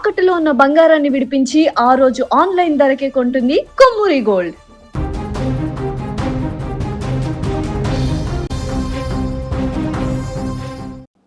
తాకట్టులో ఉన్న బంగారాన్ని విడిపించి ఆ రోజు ఆన్లైన్ ధరకే కొంటుంది కొమ్మూరి గోల్డ్.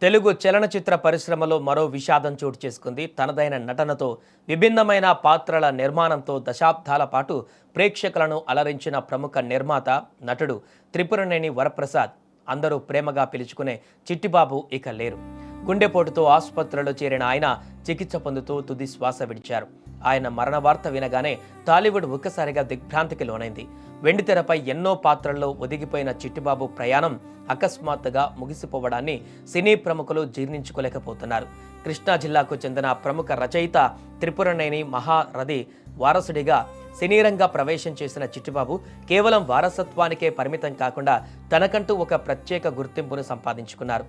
తెలుగు చలనచిత్ర పరిశ్రమలో మరో విషాదం చోటు చేసుకుంది. తనదైన నటనతో, విభిన్నమైన పాత్రల నిర్మాణంతో దశాబ్దాల పాటు ప్రేక్షకులను అలరించిన ప్రముఖ నిర్మాత, నటుడు త్రిపురనేని వరప్రసాద్, అందరూ ప్రేమగా పిలుచుకునే చిట్టిబాబు ఇక లేరు. గుండెపోటుతో ఆసుపత్రిలో చేరిన ఆయన చికిత్స పొందుతూ తుది శ్వాస విడిచారు. ఆయన మరణ వార్త వినగానే టాలీవుడ్ ఒక్కసారిగా దిగ్భ్రాంతికి లోనైంది. వెండితెరపై ఎన్నో పాత్రల్లో ఒదిగిపోయిన చిట్టిబాబు ప్రయాణం అకస్మాత్తుగా ముగిసిపోవడాన్ని సినీ ప్రముఖులు జీర్ణించుకోలేకపోతున్నారు. కృష్ణా జిల్లాకు చెందిన ప్రముఖ రచయిత త్రిపురనేని మహారథి వారసుడిగా సినీరంగ ప్రవేశం చేసిన చిట్టిబాబు కేవలం వారసత్వానికే పరిమితం కాకుండా తనకంటూ ఒక ప్రత్యేక గుర్తింపును సంపాదించుకున్నారు.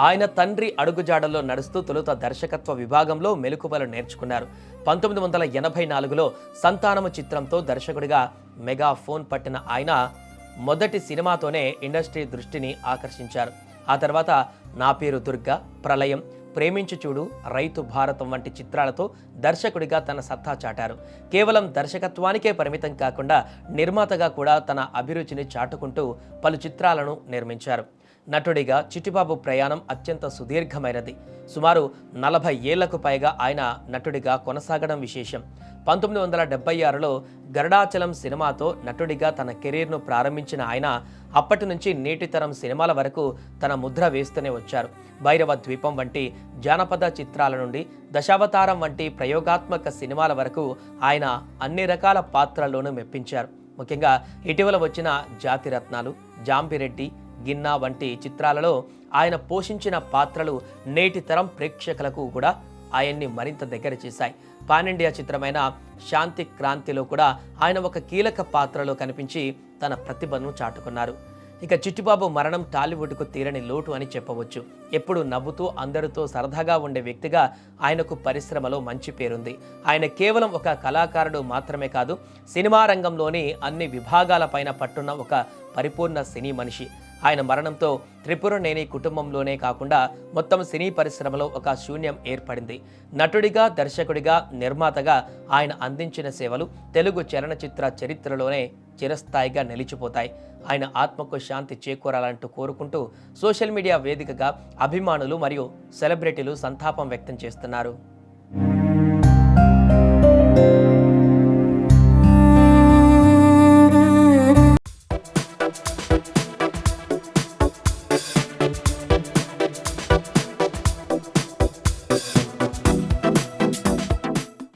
ఆయన తండ్రి అడుగుజాడల్లో నడుస్తూ తొలుత దర్శకత్వ విభాగంలో మెలకువలు నేర్చుకున్నారు. 1984లో సంతానము చిత్రంతో దర్శకుడిగా మెగా ఫోన్ పట్టిన ఆయన మొదటి సినిమాతోనే ఇండస్ట్రీ దృష్టిని ఆకర్షించారు. ఆ తర్వాత నా పేరు దుర్గా, ప్రళయం, ప్రేమించు చూడు, రైతు భారతం వంటి చిత్రాలతో దర్శకుడిగా తన సత్తా చాటారు. కేవలం దర్శకత్వానికే పరిమితం కాకుండా నిర్మాతగా కూడా తన అభిరుచిని చాటుకుంటూ పలు చిత్రాలను నిర్మించారు. నటుడిగా చిట్టిబాబు ప్రయాణం అత్యంత సుదీర్ఘమైనది. సుమారు 40 ఏళ్లకు పైగా ఆయన నటుడిగా కొనసాగడం విశేషం. 1976లో గరుడాచలం సినిమాతో నటుడిగా తన కెరీర్ను ప్రారంభించిన ఆయన అప్పటి నుంచి నేటి తరం సినిమాల వరకు తన ముద్ర వేస్తూనే వచ్చారు. భైరవ ద్వీపం వంటి జానపద చిత్రాల నుండి దశావతారం వంటి ప్రయోగాత్మక సినిమాల వరకు ఆయన అన్ని రకాల పాత్రల్లోనూ మెప్పించారు. ముఖ్యంగా ఇటీవల వచ్చిన జాతిరత్నాలు, జాంబిరెడ్డి, గిన్నా వంటి చిత్రాలలో ఆయన పోషించిన పాత్రలు నేటి తరం ప్రేక్షకులకు కూడా ఆయన్ని మరింత దగ్గర చేశాయి. పాన్ ఇండియా చిత్రమైన శాంతి క్రాంతిలో కూడా ఆయన ఒక కీలక పాత్రలో కనిపించి తన ప్రతిభను చాటుకున్నారు. ఇక చిట్టిబాబు మరణం టాలీవుడ్కు తీరని లోటు అని చెప్పవచ్చు. ఎప్పుడు నవ్వుతూ అందరితో సరదాగా ఉండే వ్యక్తిగా ఆయనకు పరిశ్రమలో మంచి పేరుంది. ఆయన కేవలం ఒక కళాకారుడు మాత్రమే కాదు, సినిమా రంగంలోని అన్ని విభాగాలపైన పట్టున్న ఒక పరిపూర్ణ సినీ మనిషి. ఆయన మరణంతో త్రిపురనేని కుటుంబంలోనే కాకుండా మొత్తం సినీ పరిశ్రమలో ఒక శూన్యం ఏర్పడింది. నటుడిగా, దర్శకుడిగా, నిర్మాతగా ఆయన అందించిన సేవలు తెలుగు చలనచిత్ర చరిత్రలోనే చిరస్థాయిగా నిలిచిపోతాయి. ఆయన ఆత్మకు శాంతి చేకూరాలంటూ కోరుకుంటూ సోషల్ మీడియా వేదికగా అభిమానులు మరియు సెలబ్రిటీలు సంతాపం వ్యక్తం చేస్తున్నారు.